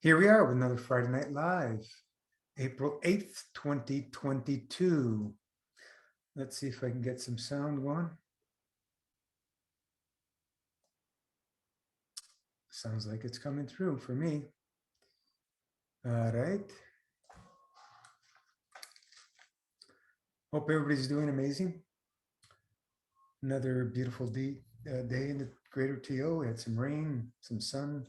Here we are with another Friday Night Live, April 8th, 2022. Let's see if I can get some sound going. Sounds like it's coming through for me. All right. Hope everybody's doing amazing. Another beautiful day in the greater TO. We had some rain, some sun,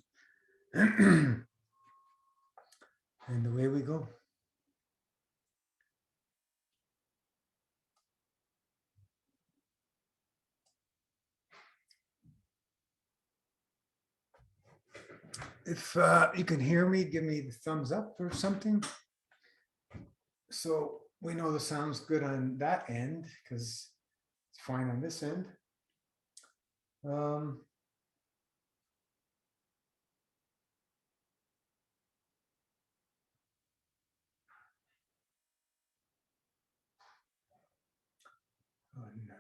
and away we go. If you can hear me, give me the thumbs up or something. So we know the sound's good on that end because it's fine on this end. Um, oh, no.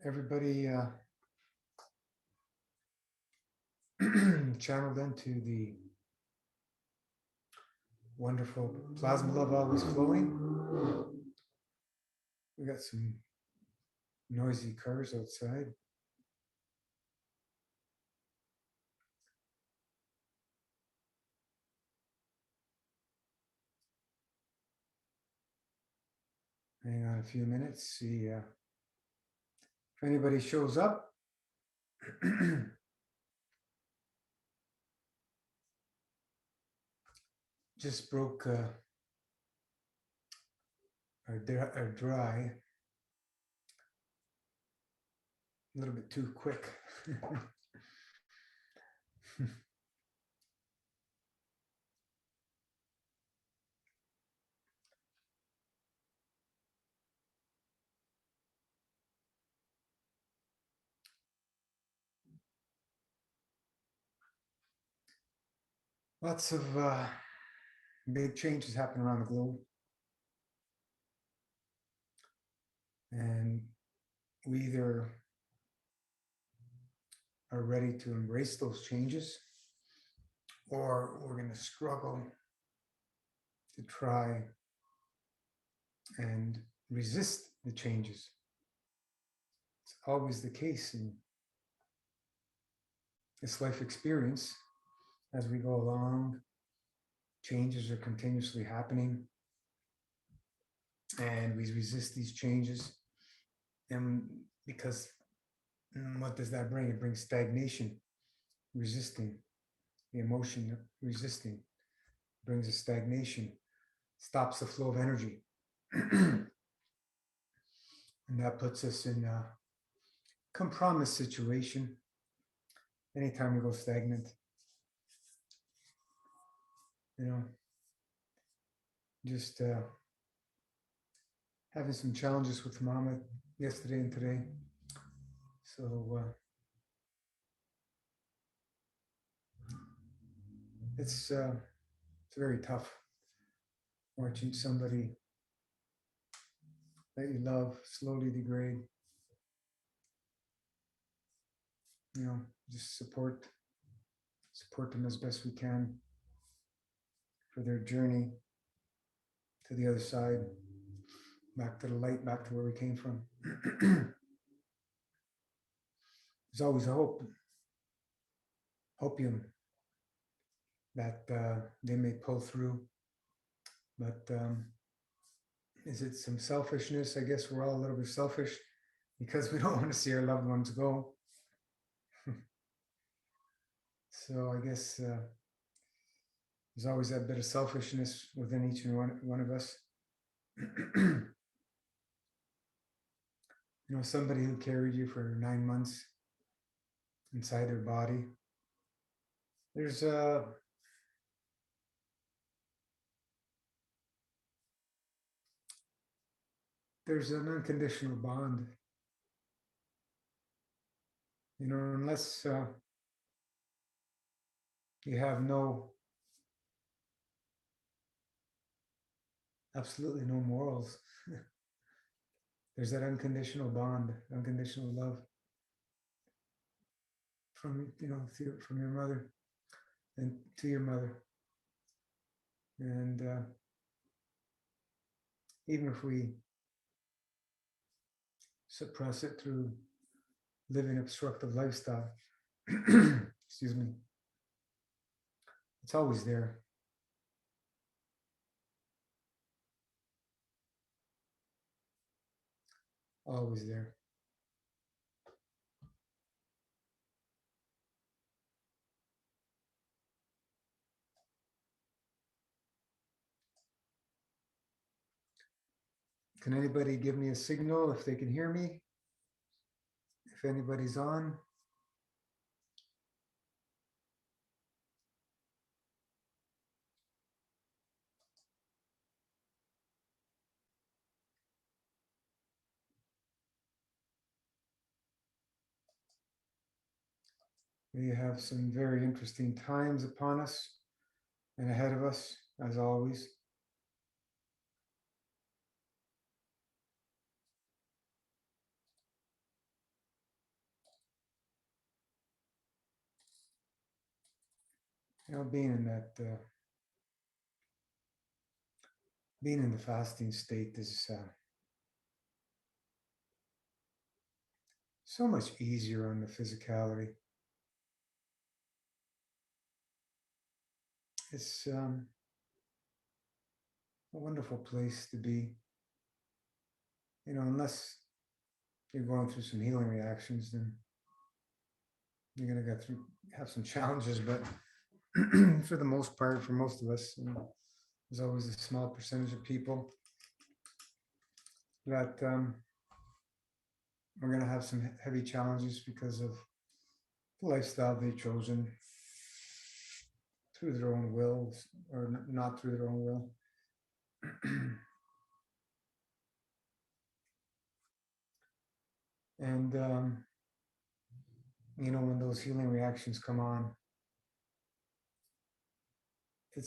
Everybody channeled into the wonderful plasma love always flowing. We got some noisy cars outside. Hang on a few minutes, see if anybody shows up. Just broke our dry a little bit too quick. Lots of big changes happen around the globe. And we either are ready to embrace those changes or we're going to struggle to try and resist the changes. It's always the case in this life experience. As we go along, changes are continuously happening, and we resist these changes. And because what does that bring? It brings stagnation, resisting the emotion, resisting brings a stagnation, stops the flow of energy. And that puts us in a compromise situation anytime we go stagnant. Just having some challenges with Mama yesterday and today. So it's very tough watching somebody that you love slowly degrade. Just support them as best we can for their journey to the other side, back to the light, back to where we came from. There's always a hopium that they may pull through, but is it some selfishness? I guess we're all a little bit selfish because we don't want to see our loved ones go. So I guess there's always that bit of selfishness within each and one of us. Somebody who carried you for 9 months inside their body. There's an unconditional bond. Unless you have absolutely no morals. There's that unconditional bond, unconditional love. from from your mother and to your mother. And even if we suppress it through living obstructive lifestyle, excuse me, it's always there. Always there. Can anybody give me a signal if they can hear me? If anybody's on? We have some very interesting times upon us and ahead of us, as always. Being in that, being in the fasting state is so much easier on the physicality. It's a wonderful place to be. Unless you're going through some healing reactions, then you're going to have some challenges. But for the most part, for most of us, there's always a small percentage of people that we're going to have some heavy challenges because of the lifestyle they've chosen through their own will or not through their own will. And when those healing reactions come on, it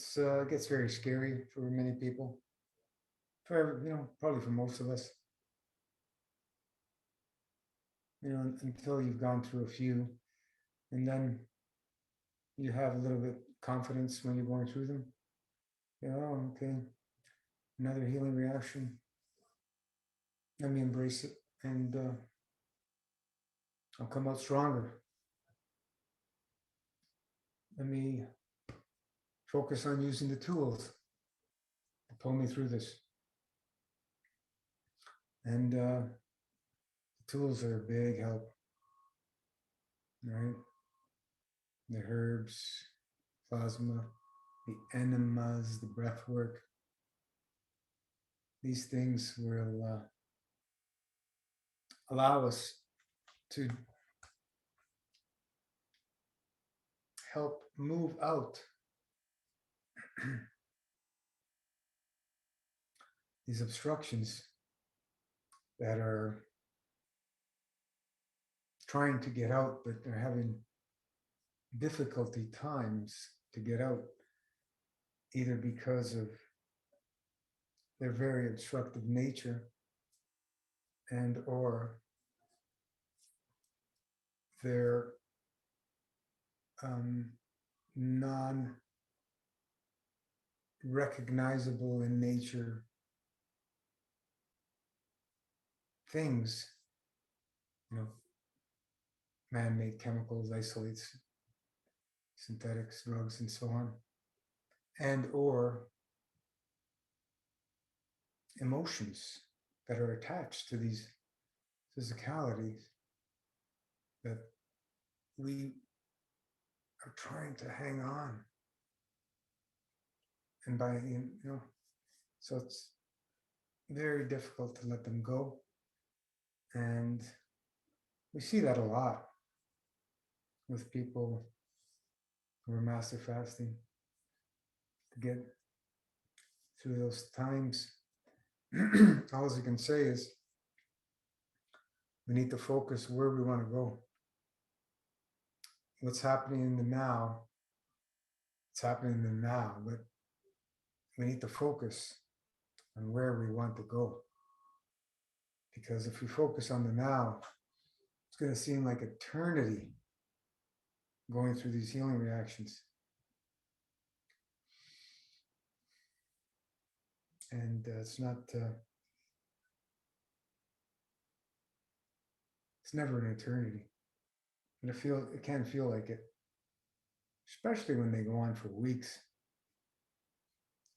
gets very scary for many people. Probably for most of us. Until you've gone through a few, and then you have a little bit confidence when you're going through them. Oh, okay, another healing reaction. Let me embrace it, and I'll come out stronger. Let me focus on using the tools to pull me through this. And the tools are a big help, right? The herbs, plasma, the enemas, the breath work. These things will allow us to help move out these obstructions that are trying to get out, but they're having difficulty times to get out, either because of their very obstructive nature and or their non-recognizable in nature things, man-made chemicals, isolates, synthetics, drugs, and so on, and or emotions that are attached to these physicalities that we are trying to hang on. And by, so it's very difficult to let them go. And we see that a lot with people who are master fasting to get through those times. All I can say is we need to focus where we want to go. What's happening in the now, it's happening in the now, but we need to focus on where we want to go. Because if we focus on the now, it's going to seem like eternity going through these healing reactions. And it's never an eternity. And it can feel like it, especially when they go on for weeks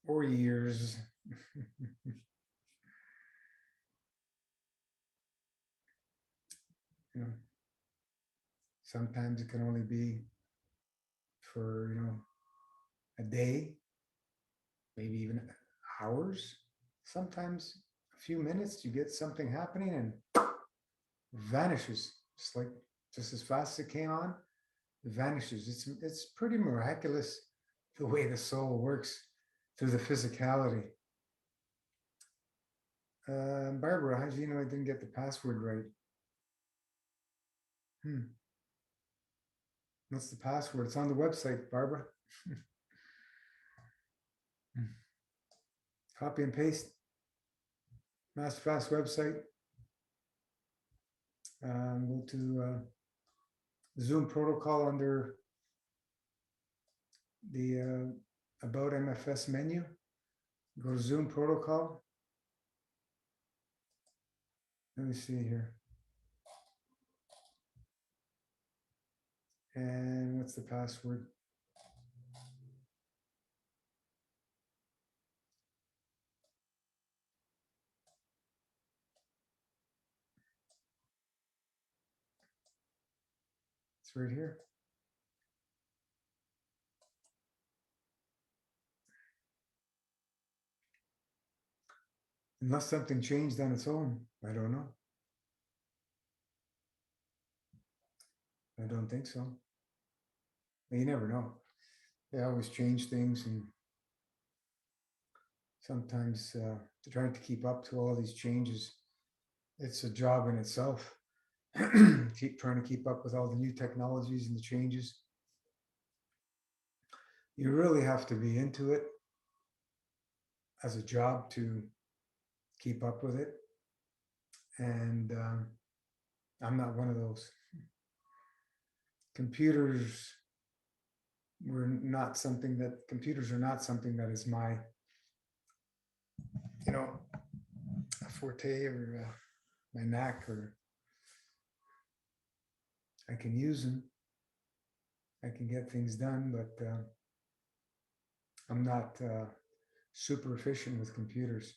or years. You know, sometimes it can only be for, a day, maybe even hours. Sometimes a few minutes, you get something happening and vanishes, just as fast as it came on, it vanishes. It's pretty miraculous the way the soul works through the physicality. Barbara, how do you know I didn't get the password right? What's the password? It's on the website, Barbara. Copy and paste. MasterFast website. Go to Zoom protocol under the About MFS menu. Go to Zoom protocol. Let me see here. And what's the password? It's right here. Unless something changed on its own. I don't know. I don't think so. You never know. They always change things, and sometimes trying to keep up to all these changes, it's a job in itself. Keep trying to keep up with all the new technologies and the changes. You really have to be into it as a job to keep up with it. And I'm not one of those. Computers are not something that is my, you know, forte or my knack, or I can use them. I can get things done, but I'm not super efficient with computers.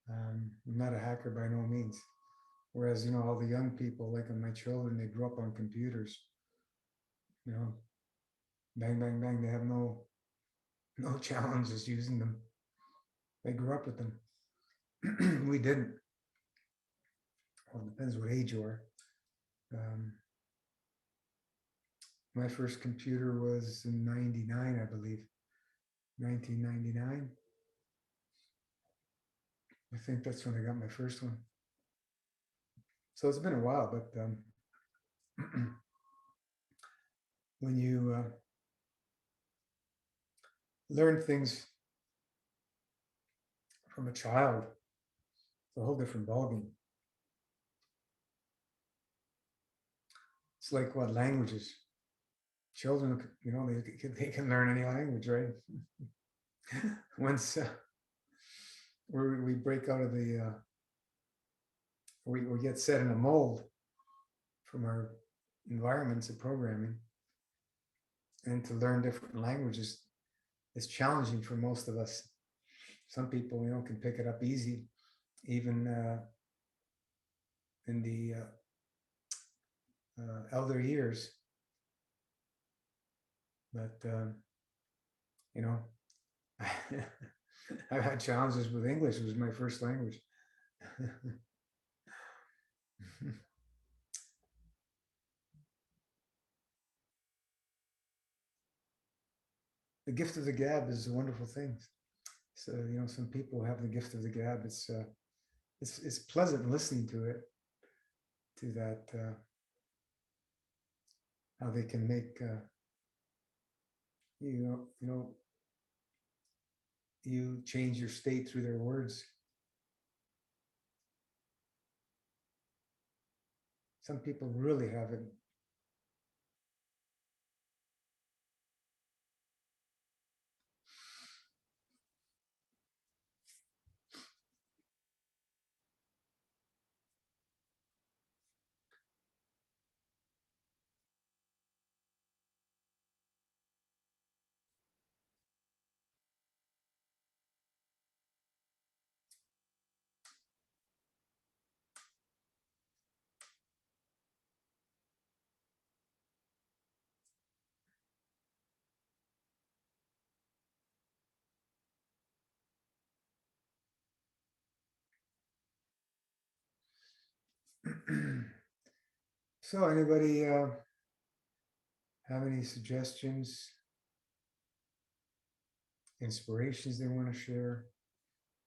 I'm not a hacker by no means. Whereas, all the young people, like my children, they grew up on computers. You know, bang, bang, bang. They have no challenges using them. They grew up with them. We didn't. Well, it depends what age you are. My first computer was in 99, I believe. 1999. I think that's when I got my first one. So it's been a while, but when you learn things from a child, it's a whole different ballgame. It's like what languages. Children, they can learn any language, right? Once we break out of we get set in a mold from our environments of programming, and to learn different languages is challenging for most of us. Some people, can pick it up easy, even in the elder years. But I've had challenges with English. It was my first language. The gift of the gab is a wonderful thing. So some people have the gift of the gab. It's pleasant listening to it, to that how they can make you change your state through their words. Some people really have it. So, anybody have any suggestions, inspirations they want to share,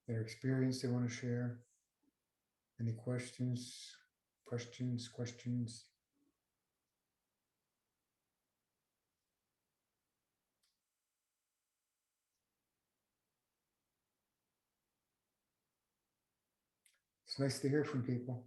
their experience they want to share? Any questions? Questions? It's nice to hear from people.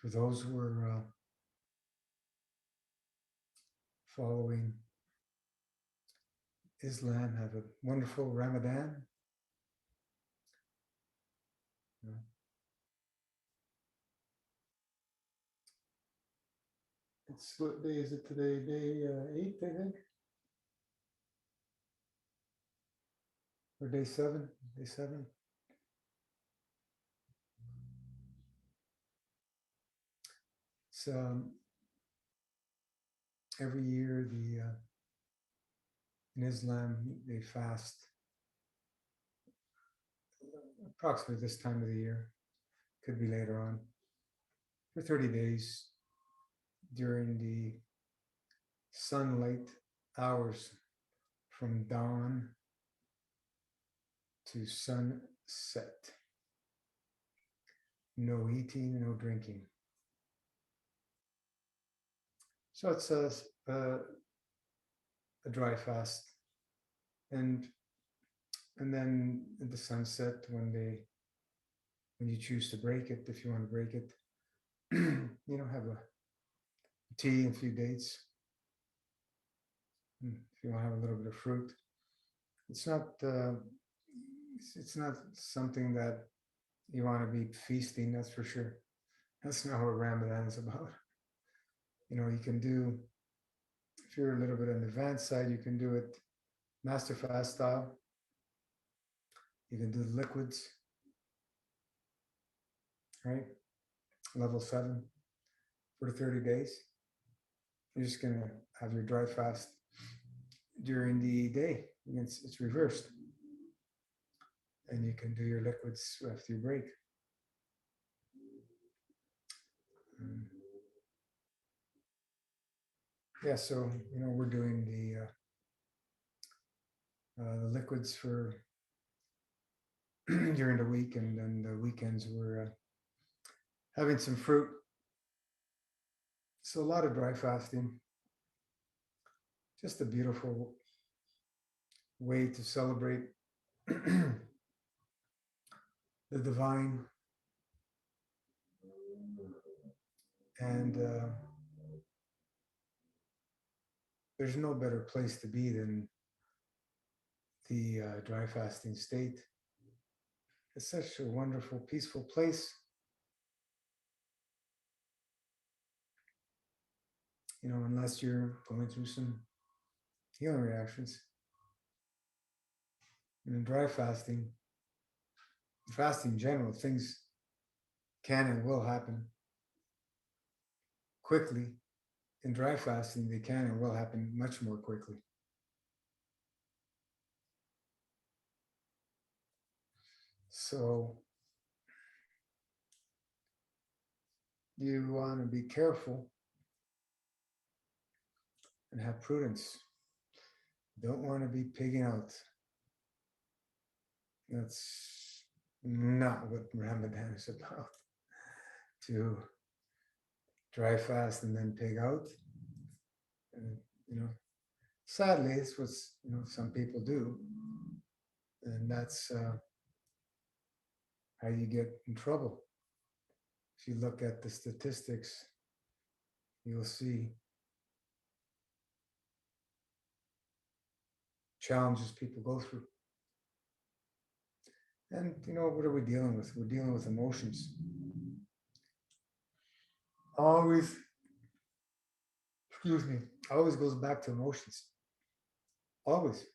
For those who are following Islam, have a wonderful Ramadan. It's what day is it today? Day 8, I think, or day 7. Day 7. It's every year the in Islam they fast approximately this time of the year. Could be later on for 30 days during the sunlight hours from dawn to sunset. No eating, no drinking. So it's a dry fast, and then at the sunset when you choose to break it, if you want to break it, have a tea and a few dates. If you want to have a little bit of fruit, it's not something that you want to be feasting. That's for sure. That's not what Ramadan is about. You can do, if you're a little bit on the advanced side, you can do it master fast style. You can do the liquids, right? Level 7 for 30 days. You're just gonna have your dry fast during the day. It's reversed, and you can do your liquids after you break. Yeah, so we're doing the liquids for during the week, and then the weekends we're having some fruit. So a lot of dry fasting. Just a beautiful way to celebrate the divine, and there's no better place to be than the dry fasting state. It's such a wonderful, peaceful place. Unless you're going through some healing reactions. And in dry fasting in general, things can and will happen quickly. In dry fasting, they can and will happen much more quickly. So you want to be careful and have prudence. Don't want to be pigging out. That's not what Ramadan is about. To dry fast and then pig out. And, sadly, it's what some people do, and that's how you get in trouble. If you look at the statistics, you'll see challenges people go through. And what are we dealing with? We're dealing with emotions. Always, excuse me, always goes back to emotions. always.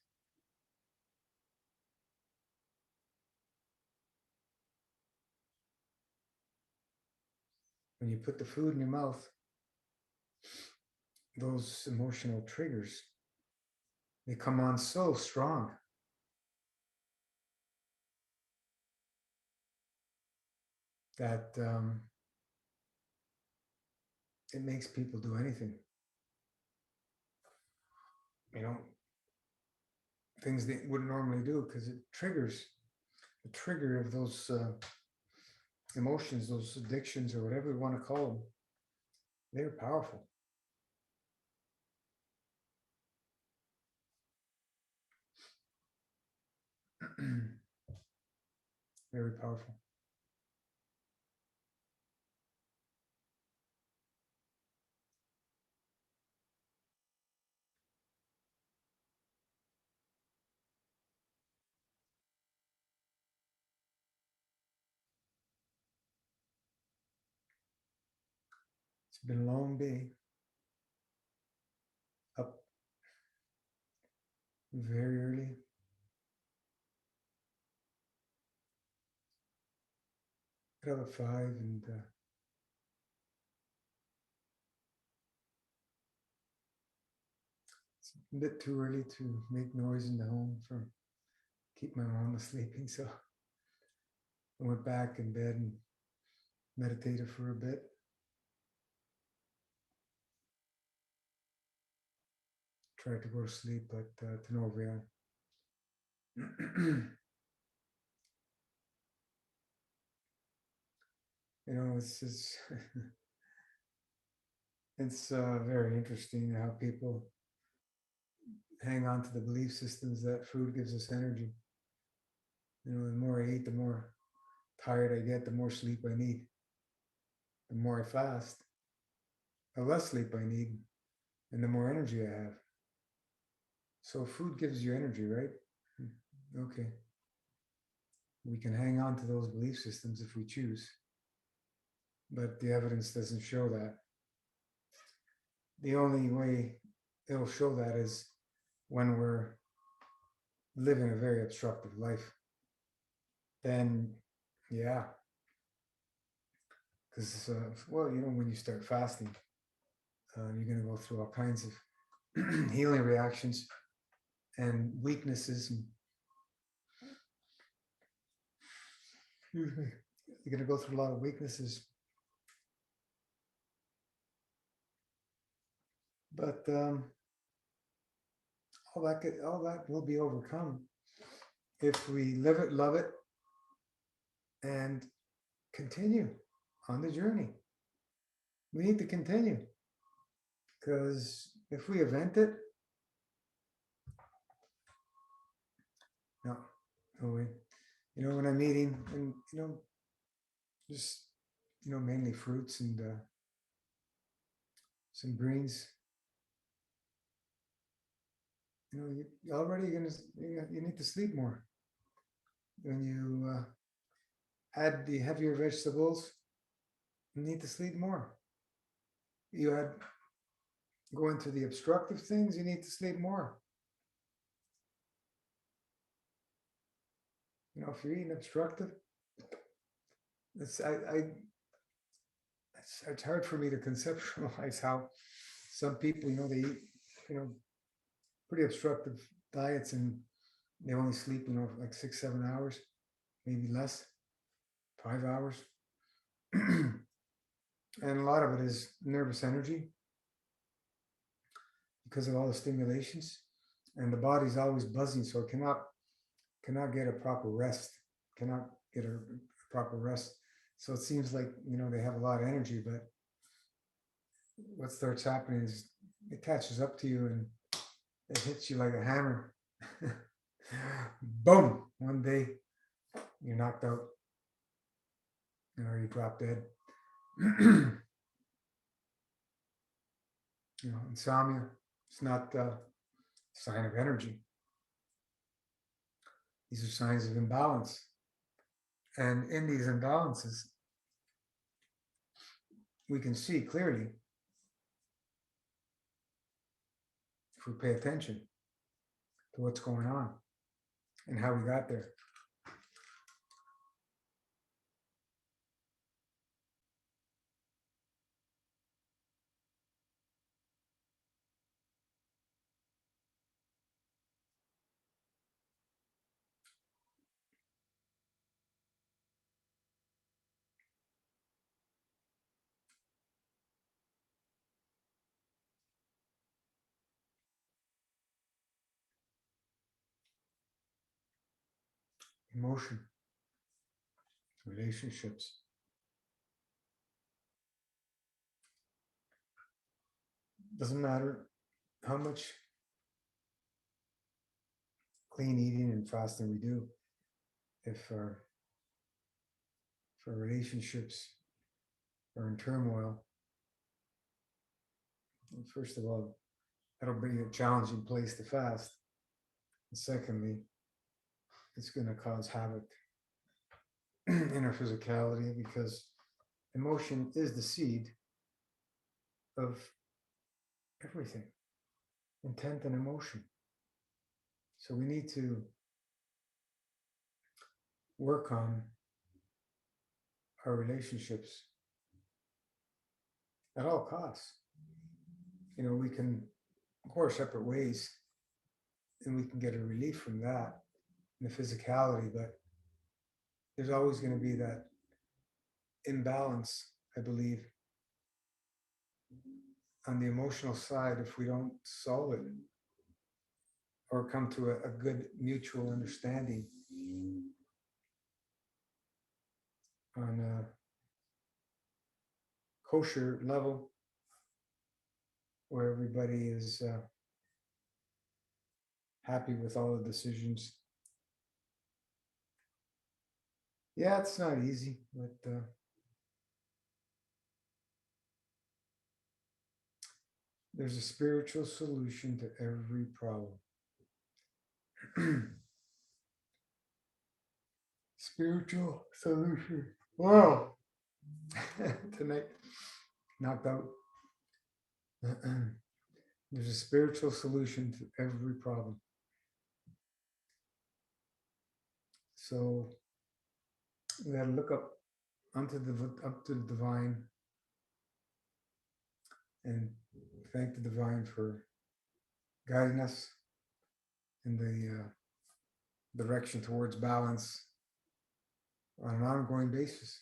When you put the food in your mouth, those emotional triggers, they come on so strong that it makes people do anything. You know, things they wouldn't normally do because it triggers the trigger of those emotions, those addictions, or whatever you want to call them. They're powerful. Very powerful. It's been a long day. Up very early. Got up at 5, and it's a bit too early to make noise in the home for keep my mom sleeping. So I went back in bed and meditated for a bit. Tried to go to sleep, but to no avail. It's just, it's very interesting how people hang on to the belief systems that food gives us energy. The more I eat, the more tired I get, the more sleep I need. The more I fast, the less sleep I need, and the more energy I have. So food gives you energy, right? Okay. We can hang on to those belief systems if we choose, but the evidence doesn't show that. The only way it'll show that is when we're living a very obstructive life. Then, yeah, because when you start fasting, you're going to go through all kinds of healing reactions and weaknesses. And, excuse me, you're going to go through a lot of weaknesses. But all that will be overcome if we live it, love it, and continue on the journey. We need to continue because if we event it, no, no way. When I'm eating, and just mainly fruits and some greens. You already gonna you need to sleep more when you add the heavier vegetables. You need to sleep more. You add go into the obstructive things. You need to sleep more. If you're eating obstructive, it's I it's hard for me to conceptualize how some people they eat you know pretty obstructive diets and they only sleep like 6-7 hours, maybe less, 5 hours. And a lot of it is nervous energy because of all the stimulations, and the body's always buzzing, so it cannot get a proper rest, cannot get a proper rest. So it seems like they have a lot of energy, but what starts happening is it catches up to you and it hits you like a hammer. Boom! One day you're knocked out, or you drop dead. Insomnia. It's not a sign of energy. These are signs of imbalance. And in these imbalances, we can see clearly if we pay attention. to what's going on and how we got there. Emotion, relationships. Doesn't matter how much clean eating and fasting we do, if our relationships are in turmoil, first of all, that'll be a challenging place to fast. And secondly, it's going to cause havoc in our physicality because emotion is the seed of everything, intent and emotion. So we need to work on our relationships at all costs. We can go our separate ways and we can get a relief from that in the physicality, but there's always going to be that imbalance, I believe, on the emotional side if we don't solve it or come to a good mutual understanding on a kosher level where everybody is happy with all the decisions. Yeah, it's not easy, but there's a spiritual solution to every problem. Spiritual solution. Wow. Tonight, knocked out. There's a spiritual solution to every problem. So we got to look up up to the divine and thank the divine for guiding us in the direction towards balance on an ongoing basis.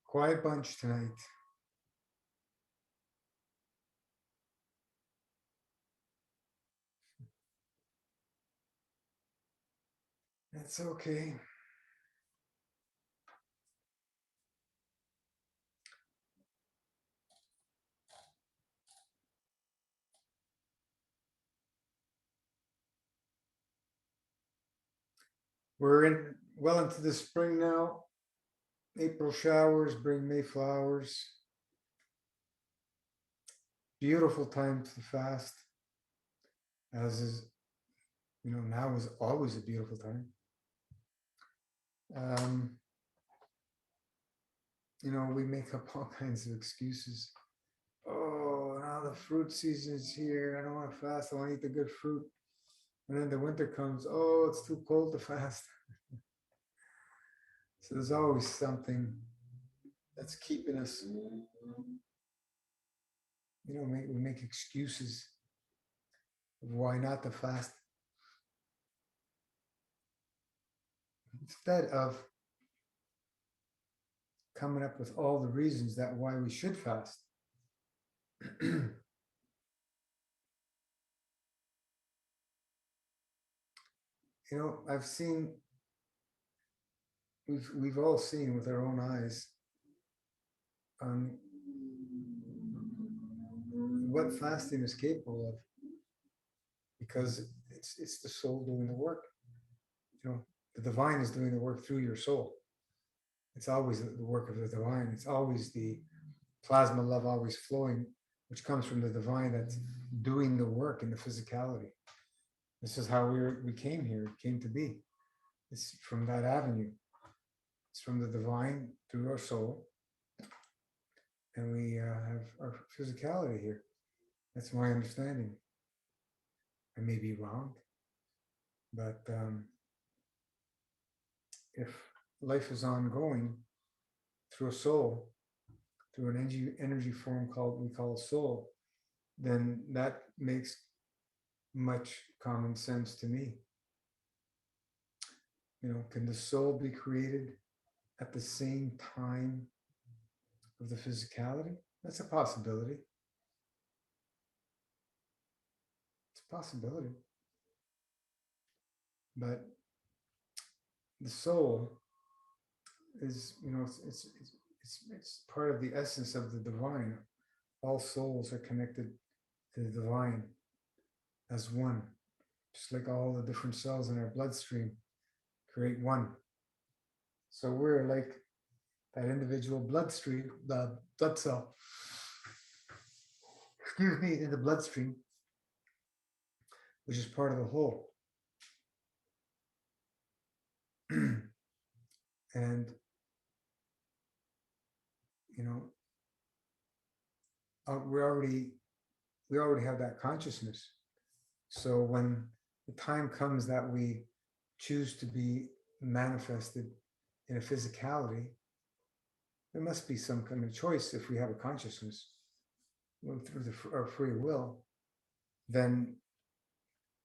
Quiet bunch tonight. That's okay. We're well into the spring now. April showers bring May flowers. Beautiful time to fast, as is, now is always a beautiful time. Um, we make up all kinds of excuses. Oh, now the fruit season is here. I don't want to fast. I want to eat the good fruit. And then the winter comes. Oh, it's too cold to fast. So there's always something that's keeping us, we make excuses of why not to fast. instead of coming up with all the reasons that why we should fast. I've seen, we've all seen with our own eyes what fasting is capable of, because it's the soul doing the work. The divine is doing the work through your soul. It's always the work of the divine. It's always the plasma love always flowing, which comes from the divine that's doing the work in the physicality. This is how we came here, came to be. It's from that avenue. It's from the divine through our soul. And we have our physicality here. That's my understanding. I may be wrong, but if life is ongoing through a soul, through an energy form we call soul, then that makes much common sense to me. Can the soul be created at the same time of the physicality? That's a possibility. It's a possibility. But the soul is, it's part of the essence of the divine. All souls are connected to the divine as one, just like all the different cells in our bloodstream create one. So we're like that individual bloodstream, the blood cell, in the bloodstream, which is part of the whole. And we already have that consciousness. So when the time comes that we choose to be manifested in a physicality, there must be some kind of choice. If we have a consciousness through our free will, then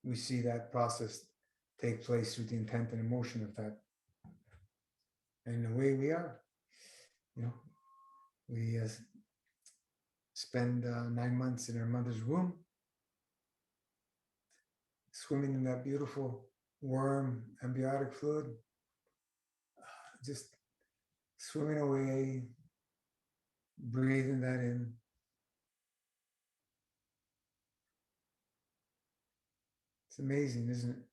we see that process take place through the intent and emotion of that. And the way we are, we spend 9 months in our mother's womb, swimming in that beautiful warm amniotic fluid, just swimming away, breathing that in. It's amazing, isn't it?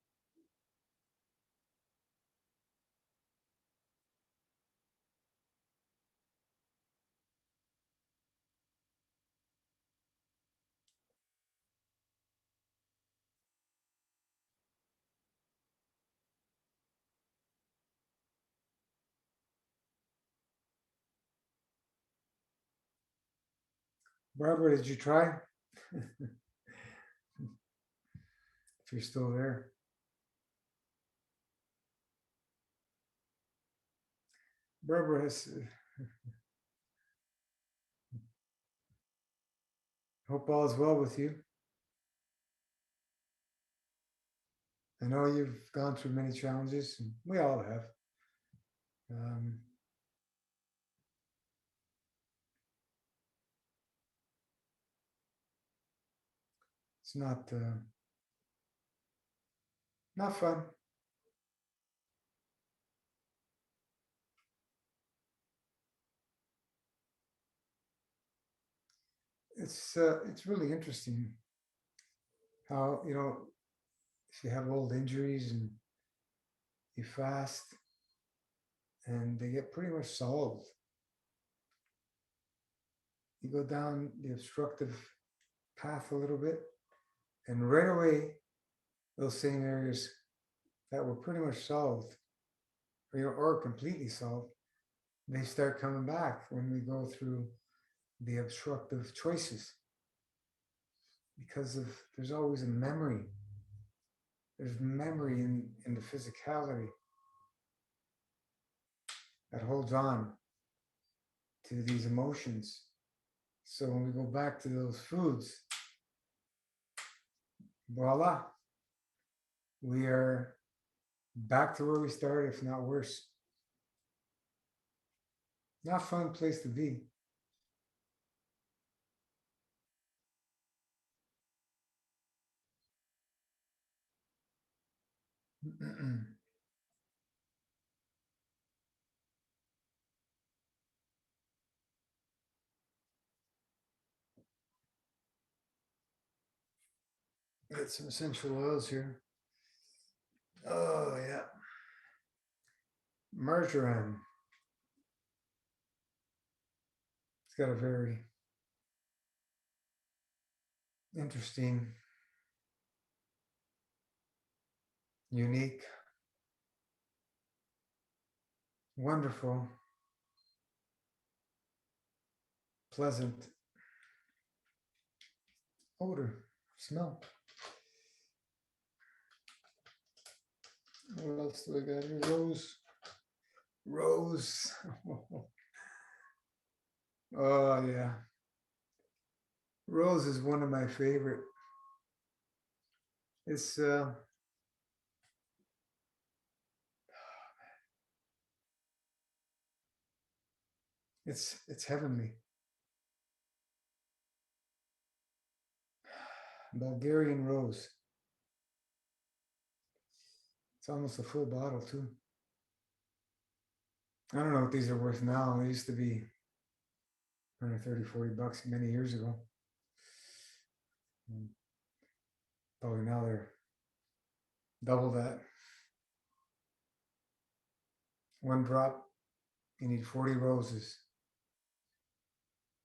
Barbara, did you try? If you're still there. Barbara has, hope all is well with you. I know you've gone through many challenges, and we all have. It's not fun. It's really interesting how, if you have old injuries and you fast, and they get pretty much solved. You go down the obstructive path a little bit, and right away, those same areas that were pretty much solved, or completely solved, they start coming back when we go through the obstructive choices. Because there's always a memory. There's memory in the physicality that holds on to these emotions. So when we go back to those foods, voila, we are back to where we started, if not worse. Not a fun place to be. Get some essential oils here. Oh yeah, marjoram. It's got a very interesting, unique, wonderful, pleasant odor, smell. What else do I got here? Rose. Rose. Oh yeah. Rose is one of my favorite. It's it's heavenly. Bulgarian rose. It's almost a full bottle too. I don't know what these are worth now. They used to be 130, $40 many years ago. Probably now they're double that. One drop, you need 40 roses.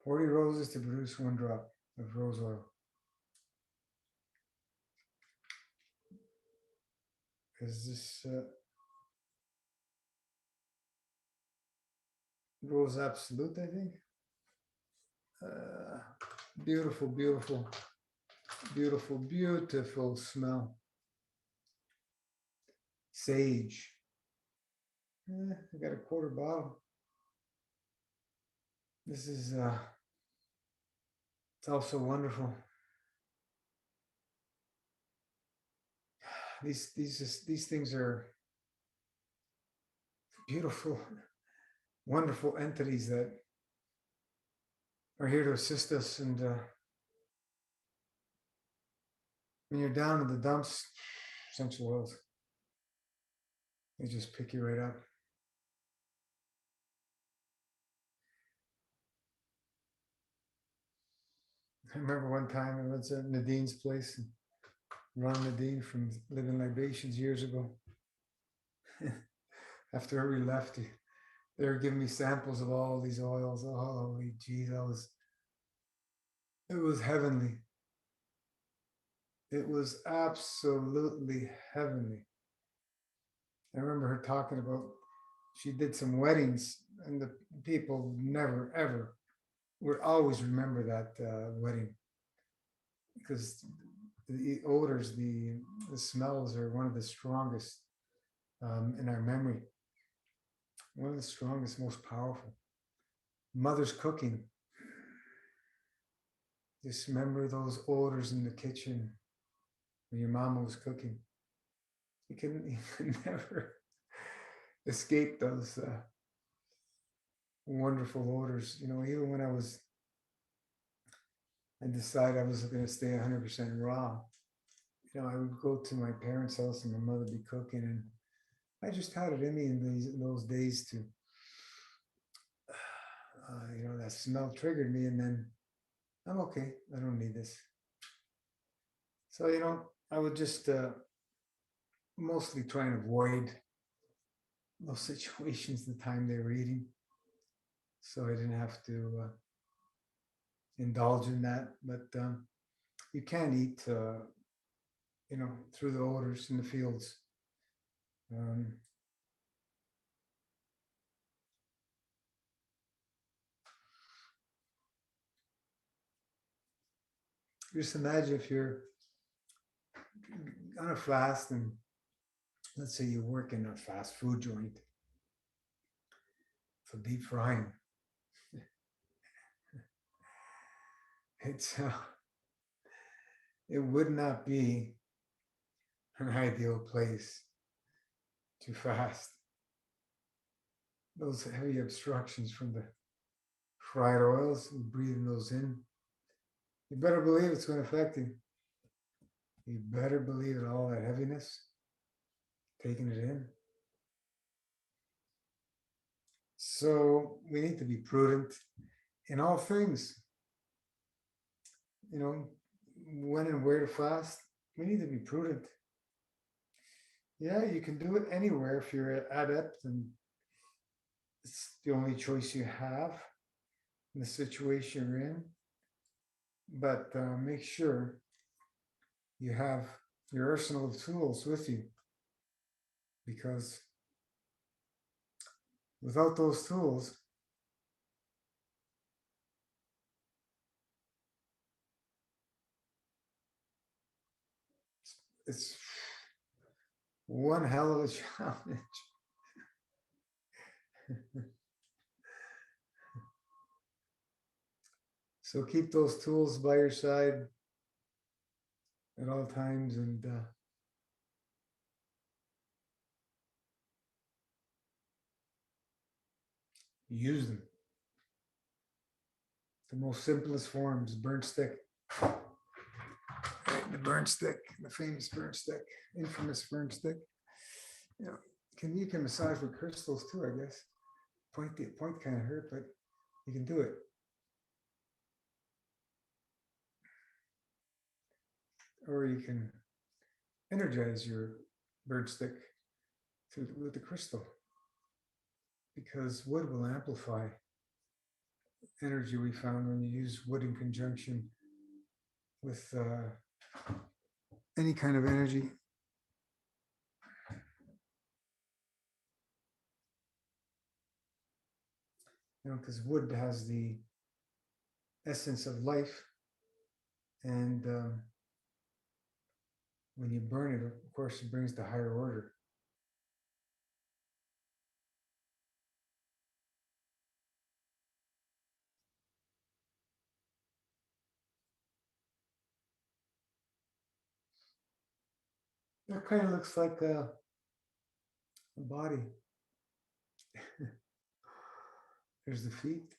40 roses to produce one drop of rose oil. Is this Rose Absolute, I think? Uh, beautiful, beautiful, beautiful, beautiful smell. Sage. I got a quarter bottle. This is it's also wonderful. These things are beautiful, wonderful entities that are here to assist us. And when you're down in the dumps, essential oils, they just pick you right up. I remember one time I was at Nadine's place, and Ron Nadine from Living Libations years ago. After we left, they were giving me samples of all these oils. Holy gee, it was heavenly. It was absolutely heavenly. I remember her talking about she did some weddings, and the people never ever would always remember that wedding because the odors, the smells are one of the strongest in our memory. One of the strongest, most powerful. Mother's cooking. Just remember those odors in the kitchen when your mama was cooking. You can never escape those wonderful odors. You know, even when I decided I was going to stay 100% raw, you know, I would go to my parents' house and my mother would be cooking, and I just had it in me in those days to, you know, that smell triggered me, and then I'm okay. I don't need this. So, you know, I would just mostly try and avoid those situations the time they were eating, so I didn't have to indulge in that. But you can eat, you know, through the odors in the fields. Um, just imagine if you're on a fast, and let's say you work in a fast food joint for deep frying. It's it would not be an ideal place too fast. Those heavy obstructions from the fried oils, and breathing those in, you better believe it's going to affect you. You better believe it, all that heaviness, taking it in. So we need to be prudent in all things. You know, when and where to fast, we need to be prudent. Yeah, you can do it anywhere if you're an adept and it's the only choice you have in the situation you're in. But make sure you have your arsenal of tools with you, because without those tools, it's one hell of a challenge. So keep those tools by your side at all times and use them. The most simplest forms: burnt stick. Right, the burnt stick, the famous burnt stick, infamous burnt stick. You know, you can massage with crystals too, I guess. Point kind of hurt, but you can do it. Or you can energize your burnt stick with the crystal, because wood will amplify energy. We found when you use wood in conjunction with any kind of energy. You know, because wood has the essence of life, and when you burn it, of course, it brings the higher order. That kind of looks like a body. There's the feet,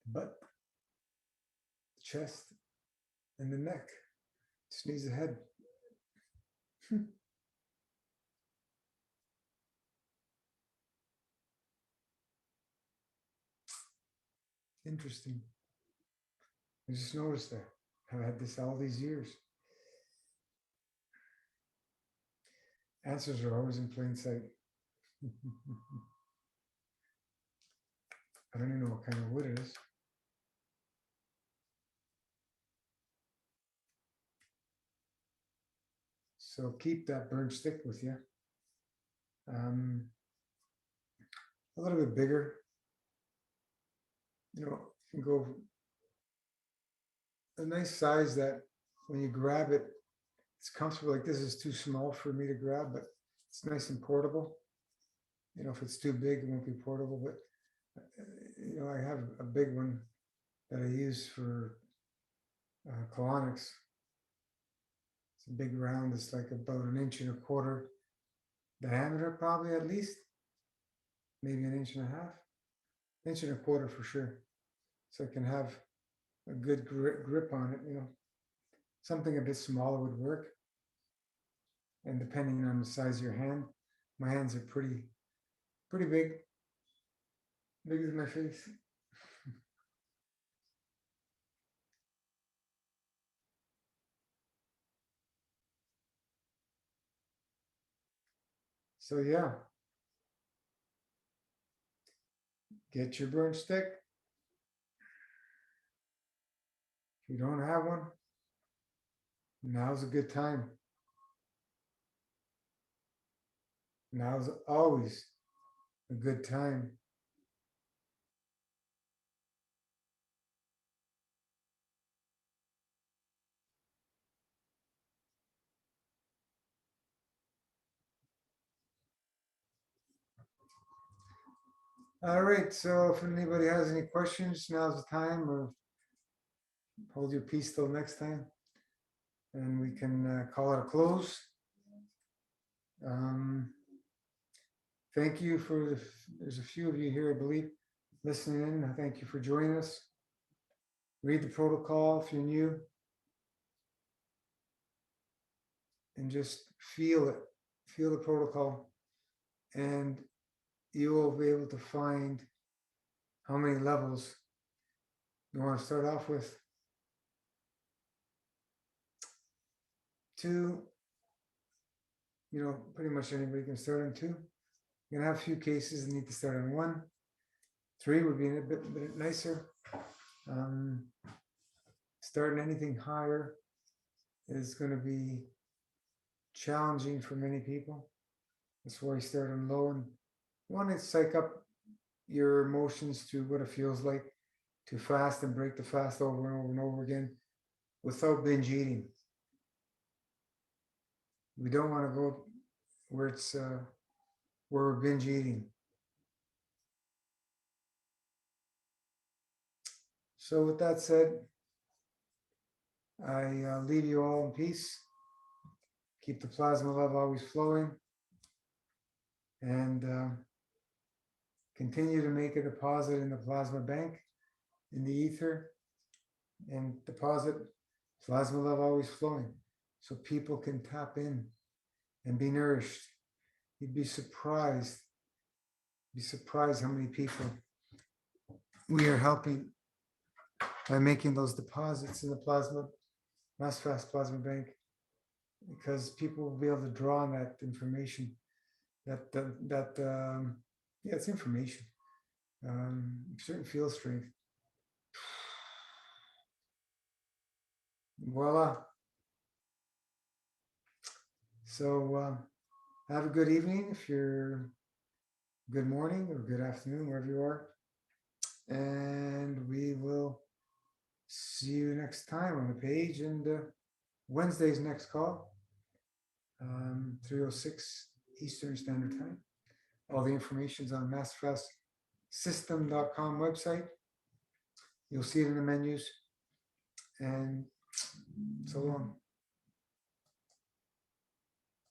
the butt, the chest, and the neck. Just needs the head. Interesting. I just noticed that. I've had this all these years. Answers are always in plain sight. I don't even know what kind of wood it is. So keep that burnt stick with you. A little bit bigger. You know, you can go a nice size that when you grab it, it's comfortable. Like this is too small for me to grab, but it's nice and portable. You know, if it's too big, it won't be portable. But you know, I have a big one that I use for colonics. It's a big round. It's like about 1.25 inches diameter, probably at least, maybe 1.5 inches, 1.25 inches for sure. So I can have a good grip on it. You know, something a bit smaller would work. And depending on the size of your hand, my hands are pretty big, big as my face. So yeah, get your burnt stick. If you don't have one, now's a good time. Now's always a good time. All right, so if anybody has any questions, now's the time, or hold your peace till next time, and we can call it a close. Thank you for, there's a few of you here, I believe, listening in. I thank you for joining us. Read the protocol if you're new. And just feel it, feel the protocol. And you will be able to find how many levels you want to start off with. 2, pretty much anybody can start on 2. You're gonna have a few cases that need to start on 1. 3 would be a bit nicer. Starting anything higher is going to be challenging for many people. That's why you start on low, and you want to psych up your emotions to what it feels like to fast and break the fast over and over and over again without binge eating. We don't want to go where it's where we're binge eating. So with that said, I leave you all in peace. Keep the plasma love always flowing, and continue to make a deposit in the plasma bank, in the ether, and deposit plasma love always flowing, so people can tap in and be nourished. You'd be surprised how many people we are helping by making those deposits in the plasma, MassFast plasma bank, because people will be able to draw on that information. Yeah, it's information. Certain field strength. Voila. So have a good evening if you're, good morning or good afternoon, wherever you are. And we will see you next time on the page, and Wednesday's next call, 3:06 Eastern Standard Time. All the information's on massfastsystem.com website. You'll see it in the menus. And so long.